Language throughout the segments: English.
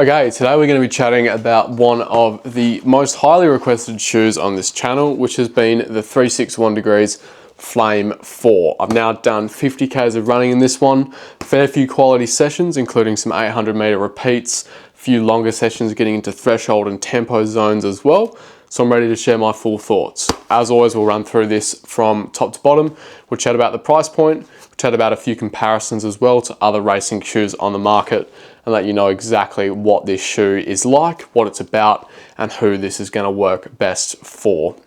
Okay, today we're going to be chatting about one of the most highly requested shoes on this channel, which has been the 361 Degrees Flame 4. I've now done 50 Ks of running in this one, fair few quality sessions, including some 800 meter repeats, a few longer sessions getting into threshold and tempo zones as well. So I'm ready to share my full thoughts. As always, we'll run through this from top to bottom. We'll chat about the price point, we'll chat about a few comparisons as well to other racing shoes on the market, and let you know exactly what this shoe is like, what it's about, and who this is going to work best for.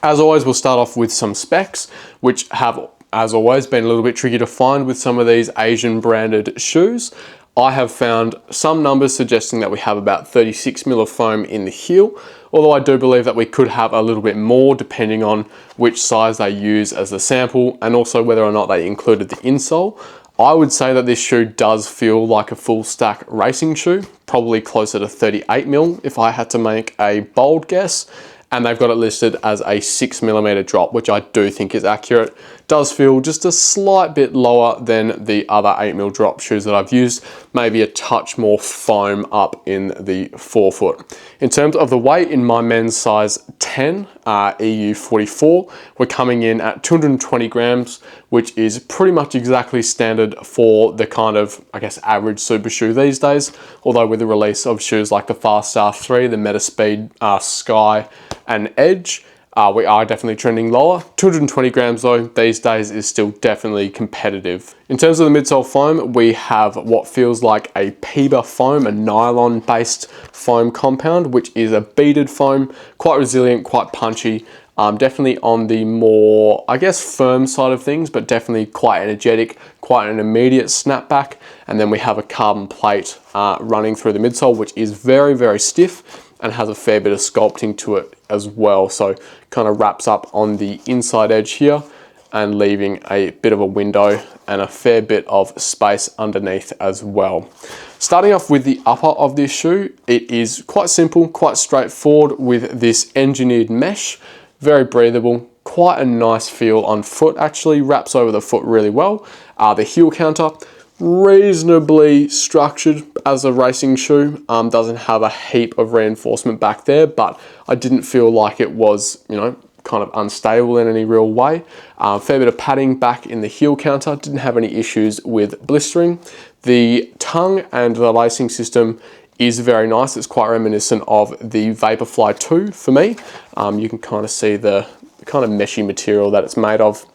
As always, we'll start off with some specs, which have, as always, been a little bit tricky to find with some of these Asian branded shoes. I have found some numbers suggesting that we have about 36 mil of foam in the heel, although I do believe that we could have a little bit more depending on which size they use as the sample and also whether or not they included the insole. I would say that this shoe does feel like a full stack racing shoe, probably closer to 38 mil if I had to make a bold guess. And they've got it listed as a 6mm drop, which I do think is accurate. Does feel just a slight bit lower than the other 8mm drop shoes that I've used, maybe a touch more foam up in the forefoot. In terms of the weight, in my men's size 10, EU 44, we're coming in at 220 grams, which is pretty much exactly standard for the kind of, I guess, average super shoe these days. Although with the release of shoes like the Fast Star 3, the Metaspeed Sky, and Edge, we are definitely trending lower. 220 grams though, these days is still definitely competitive. In terms of the midsole foam, we have what feels like a PEBA foam, a nylon based foam compound, which is a beaded foam, quite resilient, quite punchy. Definitely on the more, I guess, firm side of things, but definitely quite energetic, quite an immediate snapback. And then we have a carbon plate running through the midsole, which is very, very stiff and has a fair bit of sculpting to it as well. So kind of wraps up on the inside edge here and leaving a bit of a window and a fair bit of space underneath as well. Starting off with the upper of this shoe, it is quite simple, quite straightforward with this engineered mesh, very breathable, quite a nice feel on foot, actually wraps over the foot really well. The heel counter, reasonably structured as a racing shoe, doesn't have a heap of reinforcement back there, but I didn't feel like it was, you know, kind of unstable in any real way. Fair bit of padding back in the heel counter, didn't have any issues with blistering. The tongue and the lacing system is very nice. It's quite reminiscent of the Vaporfly 2 for me. You can kind of see the kind of meshy material that it's made of.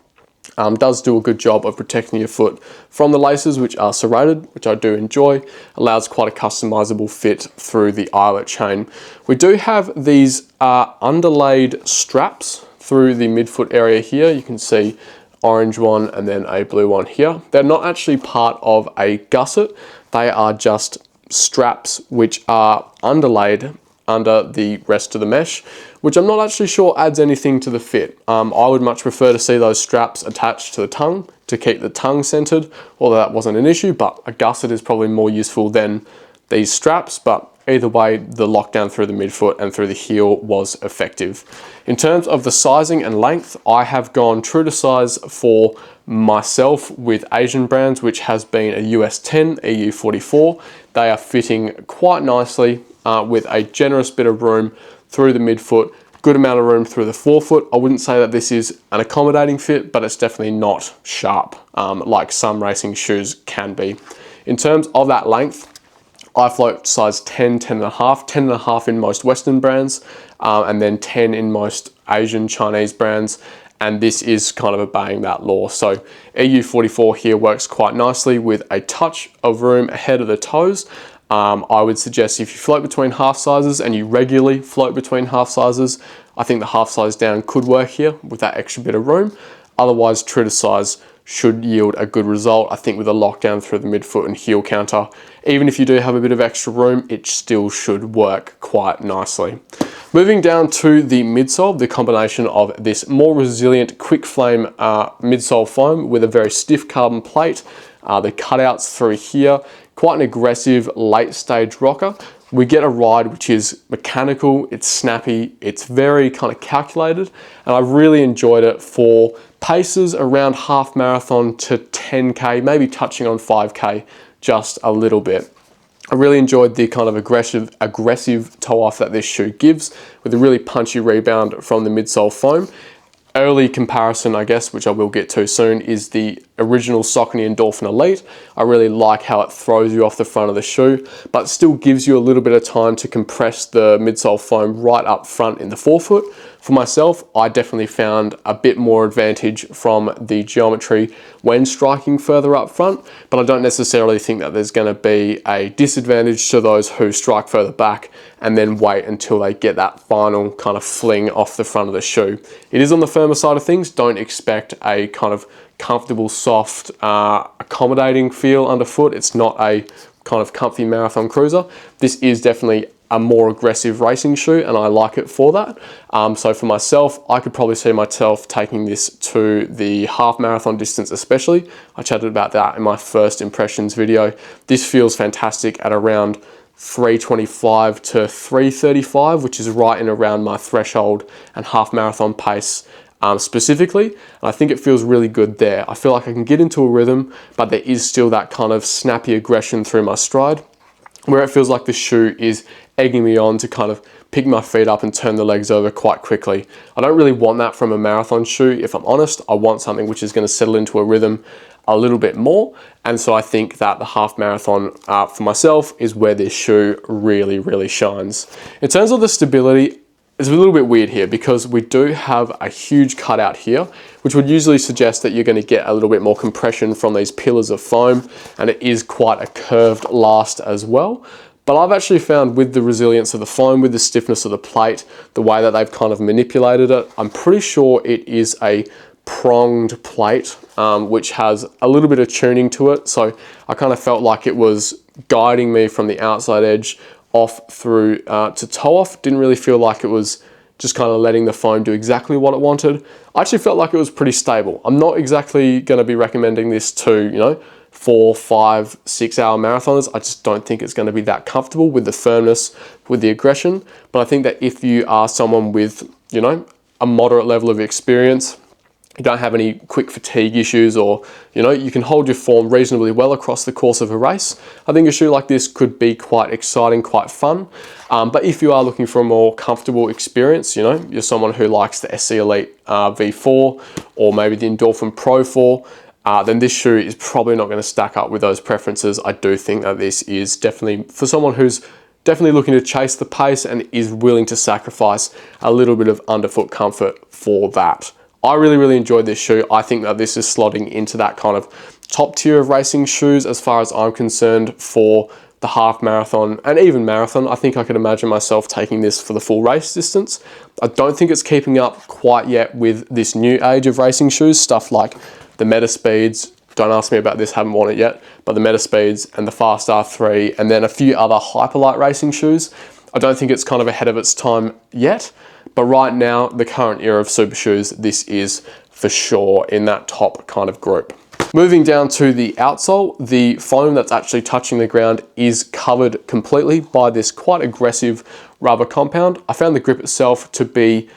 Does do a good job of protecting your foot from the laces, which are serrated, which I do enjoy. Allows quite a customizable fit through the eyelet chain. We do have these underlaid straps through the midfoot area here. You can see orange one and then a blue one here. They're not actually part of a gusset. They are just straps which are underlaid under the rest of the mesh, which I'm not actually sure adds anything to the fit. I would much prefer to see those straps attached to the tongue to keep the tongue centered, although that wasn't an issue, but a gusset is probably more useful than these straps. But either way, the lockdown through the midfoot and through the heel was effective. In terms of the sizing and length, I have gone true to size for myself with Asian brands, which has been a US 10, EU 44. They are fitting quite nicely with a generous bit of room through the midfoot, good amount of room through the forefoot. I wouldn't say that this is an accommodating fit, but it's definitely not sharp like some racing shoes can be. In terms of that length, I float size 10, 10.5, 10.5 in most Western brands, and then 10 in most Asian Chinese brands. And this is kind of obeying that law. So EU 44 here works quite nicely with a touch of room ahead of the toes. I would suggest if you float between half sizes and you regularly float between half sizes, I think the half size down could work here with that extra bit of room. Otherwise, true to size should yield a good result. I think with a lockdown through the midfoot and heel counter, even if you do have a bit of extra room, it still should work quite nicely. Moving down to the midsole, the combination of this more resilient quick flame midsole foam with a very stiff carbon plate, the cutouts through here, quite an aggressive late stage rocker. We get a ride which is mechanical, it's snappy, it's very kind of calculated, and I really enjoyed it for paces around half marathon to 10K, maybe touching on 5K just a little bit. I really enjoyed the kind of aggressive toe off that this shoe gives, with a really punchy rebound from the midsole foam. Early comparison, I guess, which I will get to soon, is the original Saucony Endorphin Elite. I really like how it throws you off the front of the shoe, but still gives you a little bit of time to compress the midsole foam right up front in the forefoot. For myself, I definitely found a bit more advantage from the geometry when striking further up front, but I don't necessarily think that there's going to be a disadvantage to those who strike further back and then wait until they get that final kind of fling off the front of the shoe. It is on the firmer side of things. Don't expect a kind of comfortable, soft, accommodating feel underfoot. It's not a kind of comfy marathon cruiser. This is definitely a more aggressive racing shoe, and I like it for that. So for myself, I could probably see myself taking this to the half marathon distance especially. I chatted about that in my first impressions video. This feels fantastic at around 325 to 335, which is right in around my threshold and half marathon pace specifically. And I think it feels really good there. I feel like I can get into a rhythm, but there is still that kind of snappy aggression through my stride, where it feels like the shoe is egging me on to kind of pick my feet up and turn the legs over quite quickly. I don't really want that from a marathon shoe, if I'm honest. I want something which is going to settle into a rhythm a little bit more. And so I think that the half marathon for myself is where this shoe really, really shines. In terms of the stability, it's a little bit weird here because we do have a huge cutout here, which would usually suggest that you're going to get a little bit more compression from these pillars of foam, and it is quite a curved last as well. But I've actually found with the resilience of the foam, with the stiffness of the plate, the way that they've kind of manipulated it, I'm pretty sure it is a pronged plate, which has a little bit of tuning to it. So I kind of felt like it was guiding me from the outside edge off through to toe off. Didn't really feel like it was just kind of letting the foam do exactly what it wanted. I actually felt like it was pretty stable. I'm not exactly going to be recommending this to, 4, 5, 6 hour marathoners. I just don't think it's going to be that comfortable with the firmness, with the aggression. But I think that if you are someone with, a moderate level of experience, you don't have any quick fatigue issues, or you can hold your form reasonably well across the course of a race, I think a shoe like this could be quite exciting, quite fun. But if you are looking for a more comfortable experience, you're someone who likes the SC Elite V4 or maybe the Endorphin Pro 4, then this shoe is probably not going to stack up with those preferences. I do think that this is definitely for someone who's definitely looking to chase the pace and is willing to sacrifice a little bit of underfoot comfort for that. I really, really enjoyed this shoe. I think that this is slotting into that kind of top tier of racing shoes as far as I'm concerned for the half marathon and even marathon. I think I could imagine myself taking this for the full race distance. I don't think it's keeping up quite yet with this new age of racing shoes, stuff like the Meta Speeds. Don't ask me about this, haven't worn it yet, but the Meta Speeds and the Fast R3 and then a few other hyperlight racing shoes. I don't think it's kind of ahead of its time yet. But right now, the current era of super shoes, this is for sure in that top kind of group. Moving down to the outsole, the foam that's actually touching the ground is covered completely by this quite aggressive rubber compound. I found the grip itself to be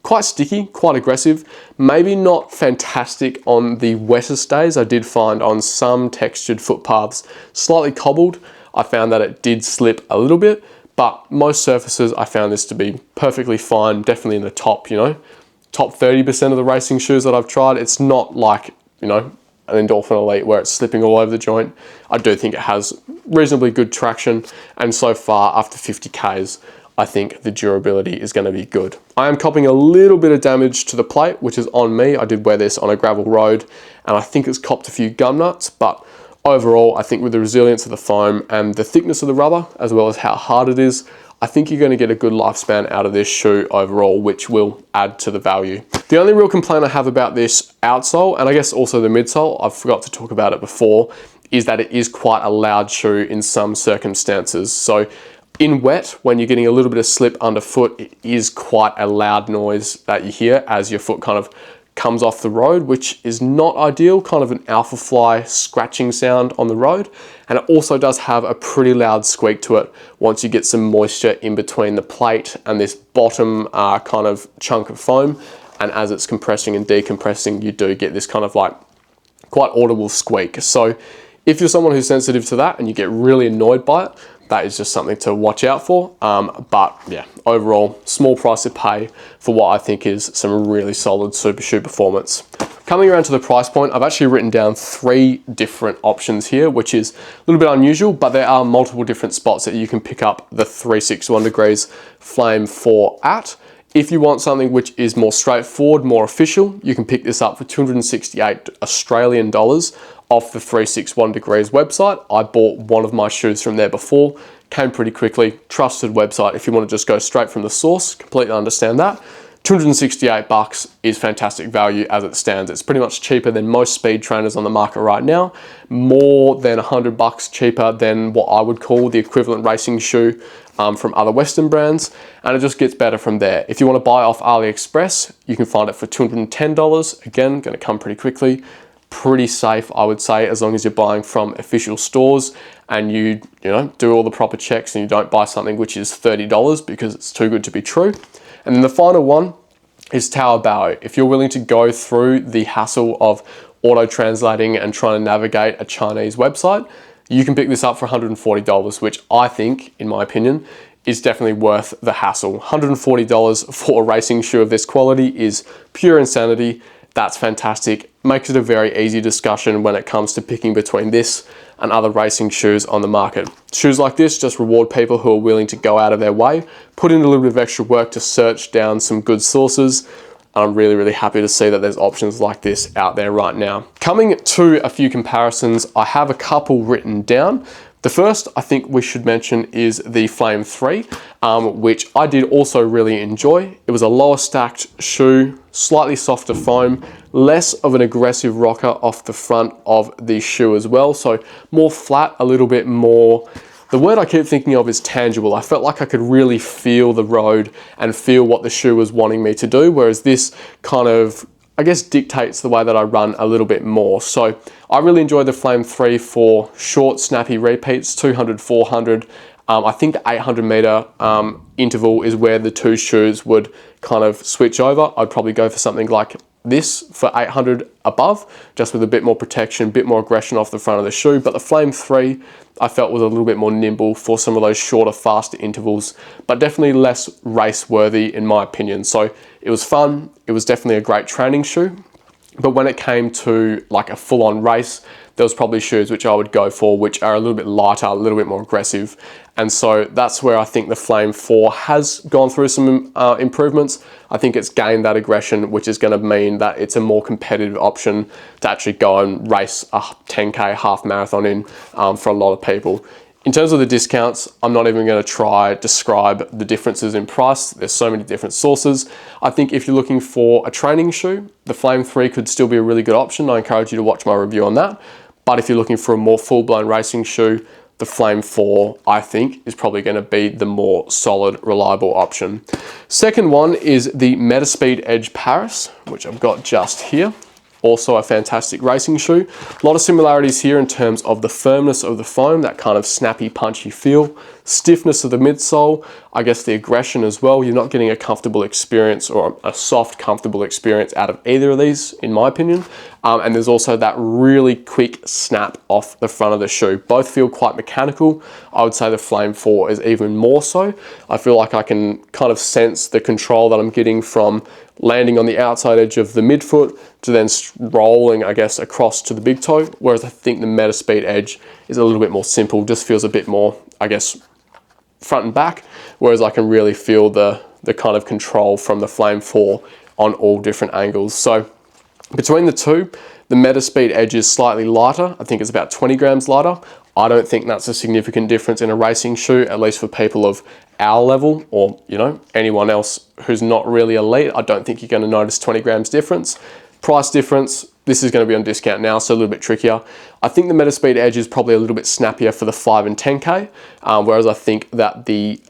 quite sticky, quite aggressive, maybe not fantastic on the wettest days. I did find on some textured footpaths slightly cobbled. I found that it did slip a little bit. But most surfaces, I found this to be perfectly fine, definitely in the top, top 30% of the racing shoes that I've tried. It's not like, an Endorphin Elite where it's slipping all over the joint. I do think it has reasonably good traction. And so far, after 50 Ks, I think the durability is going to be good. I am copping a little bit of damage to the plate, which is on me. I did wear this on a gravel road, and I think it's copped a few gum nuts, but overall, I think with the resilience of the foam and the thickness of the rubber, as well as how hard it is, I think you're going to get a good lifespan out of this shoe overall, which will add to the value. The only real complaint I have about this outsole, and I guess also the midsole, I forgot to talk about it before, is that it is quite a loud shoe in some circumstances. So in wet, when you're getting a little bit of slip underfoot, it is quite a loud noise that you hear as your foot kind of comes off the road, which is not ideal, kind of an alpha fly scratching sound on the road. And it also does have a pretty loud squeak to it once you get some moisture in between the plate and this bottom kind of chunk of foam. And as it's compressing and decompressing, you do get this kind of like quite audible squeak. So if you're someone who's sensitive to that and you get really annoyed by it, that is just something to watch out for. But yeah, overall, small price to pay for what I think is some really solid super shoe performance. Coming around to the price point, I've actually written down 3 different options here, which is a little bit unusual, but there are multiple different spots that you can pick up the 361 degrees Flame 4 at. If you want something which is more straightforward, more official, you can pick this up for 268 Australian dollars off the 361 degrees website. I bought one of my shoes from there before, came pretty quickly, trusted website. If you want to just go straight from the source, completely understand that. 268 bucks is fantastic value as it stands. It's pretty much cheaper than most speed trainers on the market right now, more than 100 bucks cheaper than what I would call the equivalent racing shoe from other Western brands, and it just gets better from there. If you want to buy off AliExpress, you can find it for $210. Again, going to come pretty quickly. Pretty safe, I would say, as long as you're buying from official stores and you do all the proper checks and you don't buy something which is $30 because it's too good to be true. And then the final one is Taobao. If you're willing to go through the hassle of auto-translating and trying to navigate a Chinese website, you can pick this up for $140, which I think, in my opinion, is definitely worth the hassle. $140 for a racing shoe of this quality is pure insanity. That's fantastic. Makes it a very easy discussion when it comes to picking between this and other racing shoes on the market. Shoes like this just reward people who are willing to go out of their way, put in a little bit of extra work to search down some good sources. I'm really, really happy to see that there's options like this out there right now. Coming to a few comparisons, I have a couple written down. The first I think we should mention is the Flame 3, which I did also really enjoy. It was a lower stacked shoe, slightly softer foam, less of an aggressive rocker off the front of the shoe as well. So more flat, a little bit more, the word I keep thinking of is tangible. I felt like I could really feel the road and feel what the shoe was wanting me to do, whereas this kind of, I guess, dictates the way that I run a little bit more. So I really enjoyed the Flame 3 for short, snappy repeats, 200, 400. I think the 800 meter interval is where the two shoes would kind of switch over. I'd probably go for something like this for 800 above, just with a bit more protection, a bit more aggression off the front of the shoe. But the Flame 3, I felt was a little bit more nimble for some of those shorter, faster intervals, but definitely less race worthy in my opinion. So it was fun. It was definitely a great training shoe. But when it came to like a full-on race, there was probably shoes which I would go for, which are a little bit lighter, a little bit more aggressive. And so that's where I think the Flame 4 has gone through some improvements. I think it's gained that aggression, which is going to mean that it's a more competitive option to actually go and race a 10K half marathon in for a lot of people. In terms of the discounts, I'm not even going to try describe the differences in price. There's so many different sources. I think if you're looking for a training shoe, the Flame 3 could still be a really good option. I encourage you to watch my review on that. But if you're looking for a more full-blown racing shoe, the Flame 4, I think, is probably going to be the more solid, reliable option. Second one is the Metaspeed Edge Paris, which I've got just here. Also a fantastic racing shoe. A lot of similarities here in terms of the firmness of the foam, that kind of snappy, punchy feel, stiffness of the midsole, I guess the aggression as well. You're not getting a comfortable experience or a soft, comfortable experience out of either of these, in my opinion. And there's also that really quick snap off the front of the shoe. Both feel quite mechanical. I would say the Flame 4 is even more so. I feel like I can kind of sense the control that I'm getting from landing on the outside edge of the midfoot to then rolling, I guess, across to the big toe. Whereas I think the Metaspeed Edge is a little bit more simple, just feels a bit more, I guess, front and back. Whereas I can really feel the kind of control from the Flame 4 on all different angles. So between the two, the Metaspeed Edge is slightly lighter. I think it's about 20 grams lighter. I don't think that's a significant difference in a racing shoe, at least for people of our level or, you know, anyone else who's not really elite. I don't think you're going to notice 20 grams difference. Price difference, this is going to be on discount now, so a little bit trickier. I think the Metaspeed Edge is probably a little bit snappier for the 5 and 10K, whereas I think that the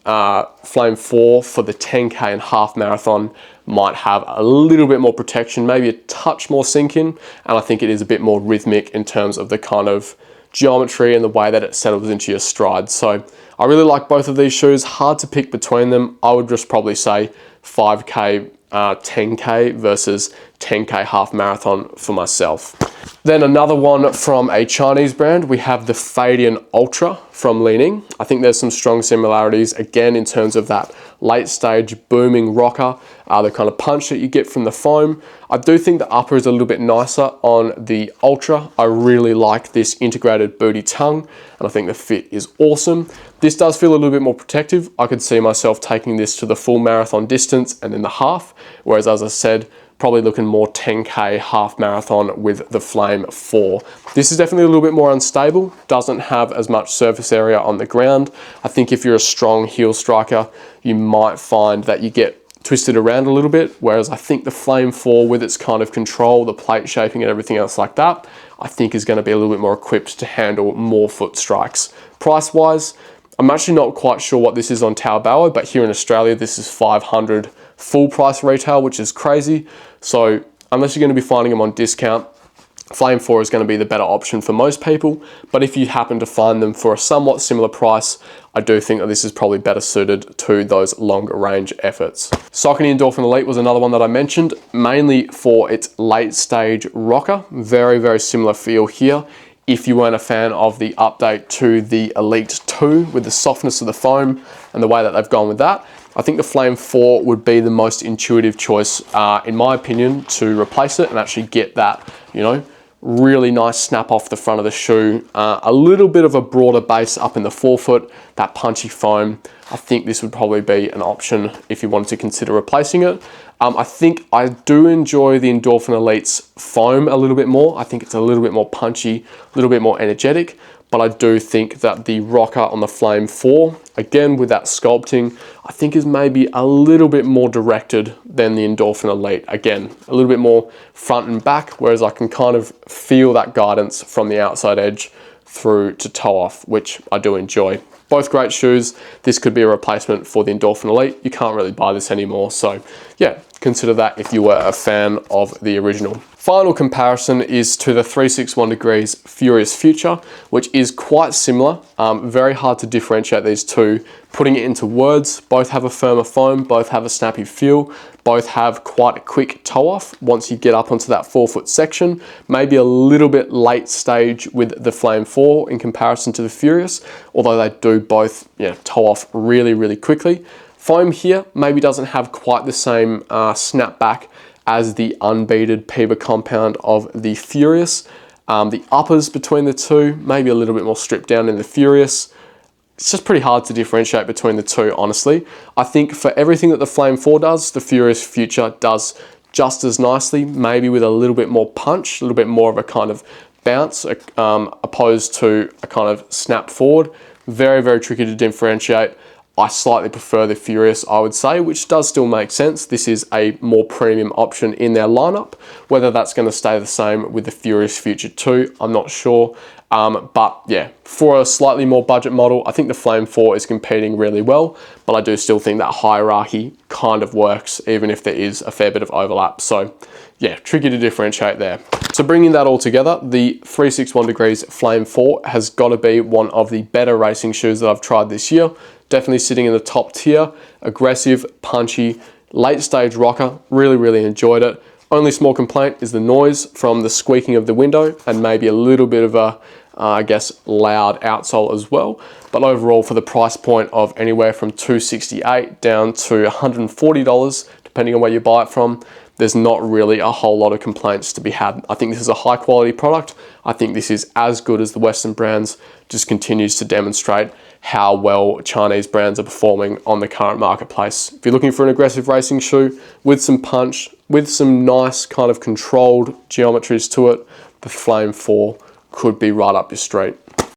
Flame 4 for the 10K and half marathon might have a little bit more protection, maybe a touch more sink in, and I think it is a bit more rhythmic in terms of the kind of geometry and the way that it settles into your stride. So I really like both of these shoes. Hard to pick between them. I would just probably say 5K, 10K versus 10K half marathon for myself. Then another one from a Chinese brand, we have the Fadian Ultra from Li-Ning. I think there's some strong similarities, again, in terms of that late stage booming rocker, the kind of punch that you get from the foam. I do think the upper is a little bit nicer on the Ultra. I really like this integrated booty tongue, and I think the fit is awesome. This does feel a little bit more protective. I could see myself taking this to the full marathon distance and then the half, whereas as I said, probably looking more 10K half marathon with the Flame 4. This is definitely a little bit more unstable, doesn't have as much surface area on the ground. I think if you're a strong heel striker, you might find that you get twisted around a little bit, whereas I think the Flame 4 with its kind of control, the plate shaping and everything else like that, I think is going to be a little bit more equipped to handle more foot strikes. Price-wise, I'm actually not quite sure what this is on Taobao, but here in Australia, this is 500 full price retail, which is crazy. So unless you're going to be finding them on discount, Flame 4 is going to be the better option for most people. But if you happen to find them for a somewhat similar price, I do think that this is probably better suited to those longer range efforts. Saucony Endorphin Elite was another one that I mentioned, mainly for its late stage rocker. Very, very similar feel here. If you weren't a fan of the update to the Elite 2 with the softness of the foam and the way that they've gone with that, I think the Flame 4 would be the most intuitive choice, in my opinion, to replace it and actually get that, you know, really nice snap off the front of the shoe, a little bit of a broader base up in the forefoot, that punchy foam. I think this would probably be an option if you wanted to consider replacing it. I think I do enjoy the Endorphin Elite's foam a little bit more. I think it's a little bit more punchy, a little bit more energetic, but I do think that the rocker on the Flame 4, again with that sculpting, I think is maybe a little bit more directed than the Endorphin Elite. Again, a little bit more front and back, whereas I can kind of feel that guidance from the outside edge through to toe off, which I do enjoy. Both great shoes. This could be a replacement for the Endorphin Elite. You can't really buy this anymore. So yeah, consider that if you were a fan of the original. Final comparison is to the 361 Degrees Furious Future, which is quite similar. Very hard to differentiate these two. Putting it into words, both have a firmer foam, both have a snappy feel, both have quite a quick toe off once you get up onto that forefoot section. Maybe a little bit late stage with the Flame 4 in comparison to the Furious, although they do both, toe off really, really quickly. Foam here maybe doesn't have quite the same snapback as the unbeaded Piba compound of the Furious. The uppers between the two, maybe a little bit more stripped down in the Furious. It's just pretty hard to differentiate between the two, honestly. I think for everything that the Flame 4 does, the Furious Future does just as nicely, maybe with a little bit more punch, a little bit more of a kind of bounce, opposed to a kind of snap forward. Very, very tricky to differentiate. I slightly prefer the Furious, I would say, which does still make sense. This is a more premium option in their lineup. Whether that's going to stay the same with the Furious Future 2, I'm not sure. But yeah, for a slightly more budget model, I think the Flame 4 is competing really well, but I do still think that hierarchy kind of works, even if there is a fair bit of overlap. So yeah, tricky to differentiate there. So bringing that all together, the 361 Degrees Flame 4 has got to be one of the better racing shoes that I've tried this year. Definitely sitting in the top tier, aggressive, punchy, late stage rocker. Really, really enjoyed it. Only small complaint is the noise from the squeaking of the window and maybe a little bit of a, I guess, loud outsole as well. But overall, for the price point of anywhere from $268 down to $140, depending on where you buy it from, there's not really a whole lot of complaints to be had. I think this is a high quality product. I think this is as good as the Western brands, just continues to demonstrate how well Chinese brands are performing on the current marketplace. If you're looking for an aggressive racing shoe with some punch, with some nice kind of controlled geometries to it, the Flame 4 could be right up your street.